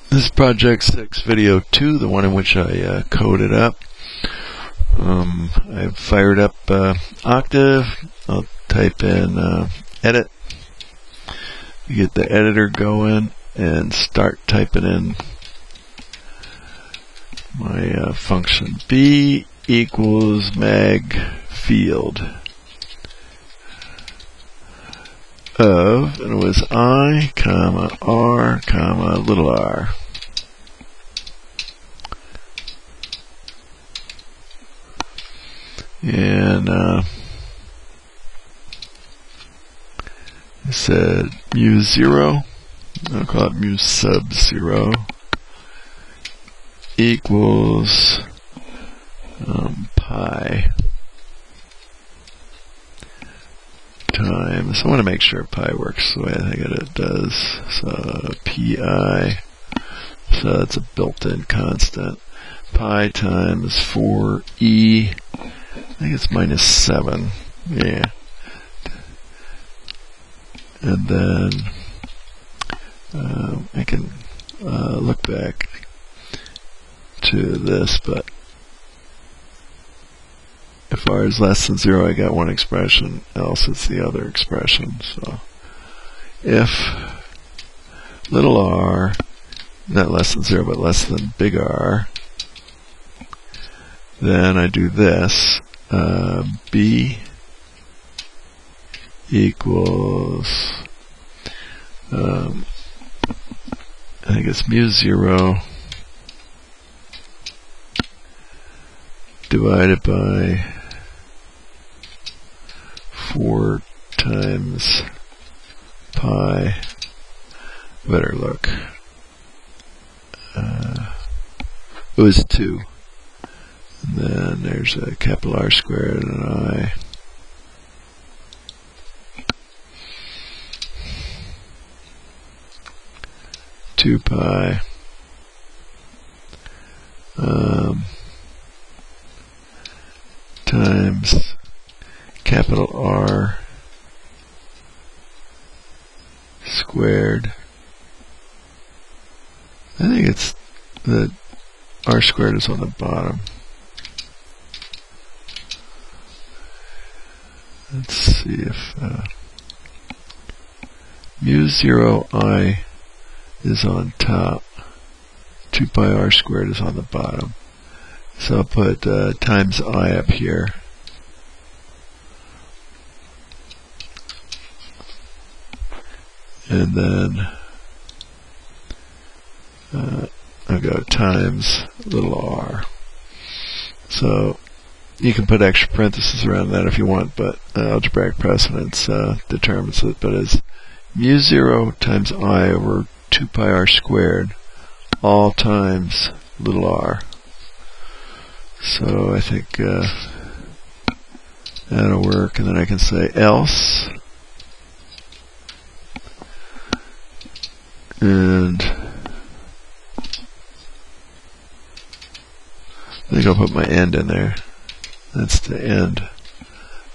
This is project 6 video 2, the one in which I coded up. I've fired up Octave. I'll type in edit. You get the editor going and start typing in my function. B equals mag field of, and it was I, comma, R, comma, little r. And I said mu0, I'll call it mu sub 0, equals pi times, I want to make sure pi works the way I think it does, so pi, so it's a built-in constant, pi times 4e, I think it's minus 7, yeah, and then I can look back to this, but if r is less than 0, I got one expression, else it's the other expression. So if little r, not less than 0, but less than big R, then I do this, b equals, I think it's mu0 divided by 4 times pi, better look, it was 2, and then there's a capital R squared and an I, two pi times capital R squared. I think it's the R squared is on the bottom. Let's see if mu0 I is on top, 2 pi R squared is on the bottom. So I'll put times I up here. And then I've got times little r. So you can put extra parentheses around that if you want, but algebraic precedence determines it. But it's mu0 times I over 2 pi R squared, all times little r. So I think that'll work, and then I can say else, and I think I'll put my end in there. That's the end,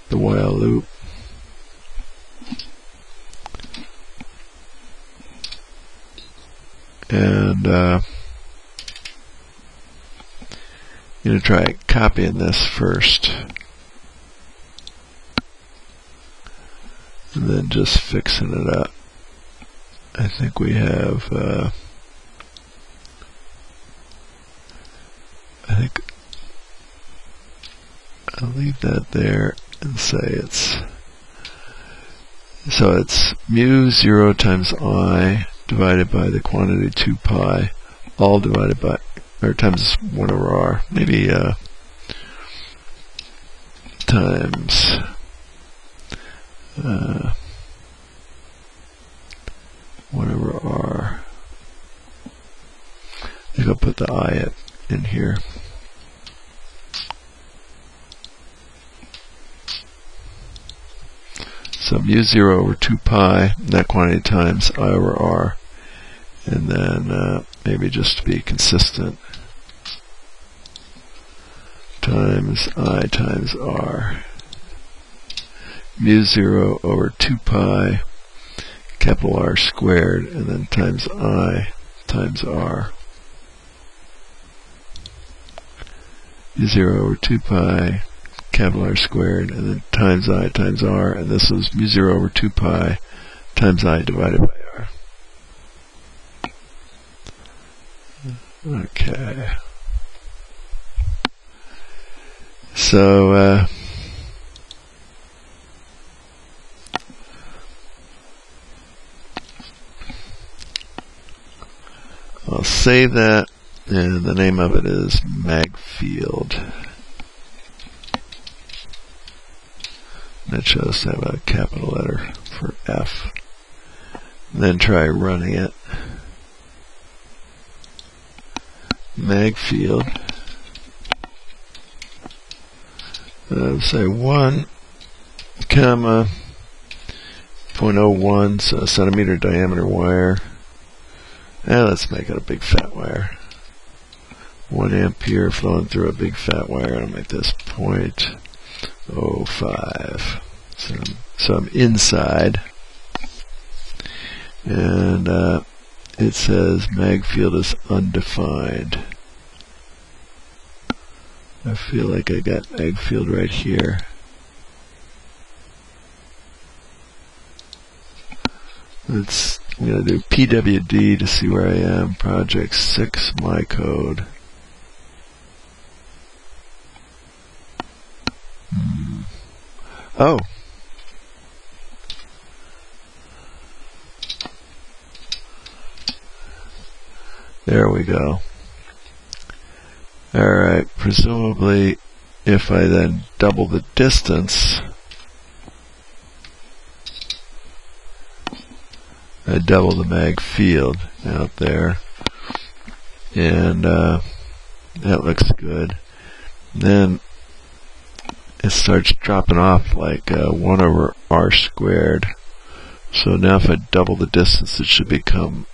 the while loop. And I'm going to try copying this first, and then just fixing it up. I think we have, I think I'll leave that there and say it's, so it's mu0 times I divided by the quantity 2 pi, all divided by, or times 1 over r, maybe times 1 over r. I think I'll put the I in here. So mu0 over 2 pi, that quantity times I over r, and then maybe just to be consistent, times I times r. mu0 over 2 pi, capital R squared, and then times I times r. mu0 over 2 pi capital R squared, and then times I times r, and this is mu0 over 2 pi times I divided by r. Okay. So I'll save that, and the name of it is magfield. That shows to have a capital letter for F. And then try running it. Magfield. Say 1, comma 0.01, so centimeter diameter wire. And let's make it a big fat wire. 1 ampere flowing through a big fat wire. I'll make this 0.05. So I'm inside. And it says magfield is undefined. I feel like I got magfield right here. I'm going to do PWD to see where I am. Project 6, my code. Oh. There we go. Alright, presumably if I then double the distance, I double the mag field out there, and that looks good. Then it starts dropping off like 1 over r squared. So now if I double the distance, it should become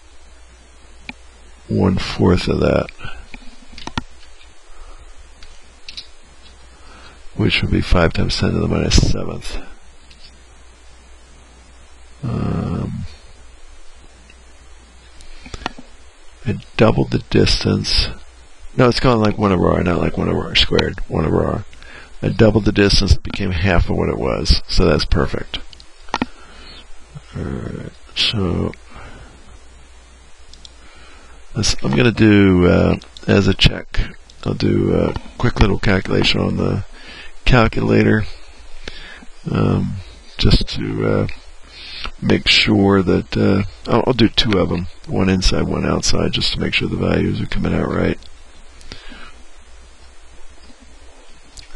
1/4 of that, which would be 5 times 10 to the minus 7th. I doubled the distance. No, it's going like 1 over r, not like 1 over r squared. 1 over r. I doubled the distance, it became half of what it was. So that's perfect. Alright, so I'm going to do, as a check, I'll do a quick little calculation on the calculator, just to make sure that, I'll do 2 of them, one inside, one outside, just to make sure the values are coming out right.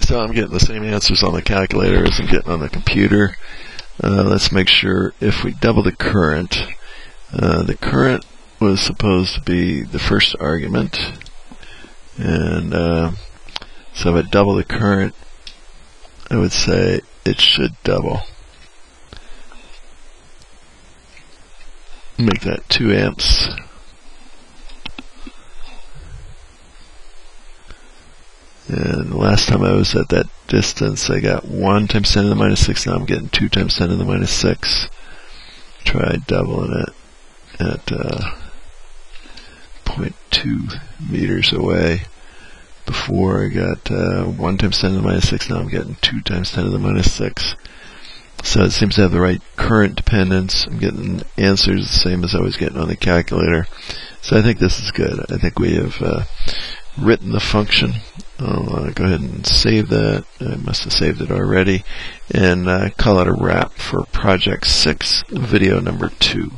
So I'm getting the same answers on the calculator as I'm getting on the computer. Let's make sure if we double the current was supposed to be the first argument, and so if I double the current, I would say it should double. Make that 2 amps. And last time I was at that distance, I got 1 times 10 to the minus 6. Now I'm getting 2 times 10 to the minus 6. Try doubling it at 0.2 meters away. Before I got 1 times 10 to the minus 6. Now I'm getting 2 times 10 to the minus 6. So it seems to have the right current dependence. I'm getting answers the same as I was getting on the calculator. So I think this is good. I think we have written the function. I'll go ahead and save that. I must have saved it already. And call it a wrap for project 6, video number 2.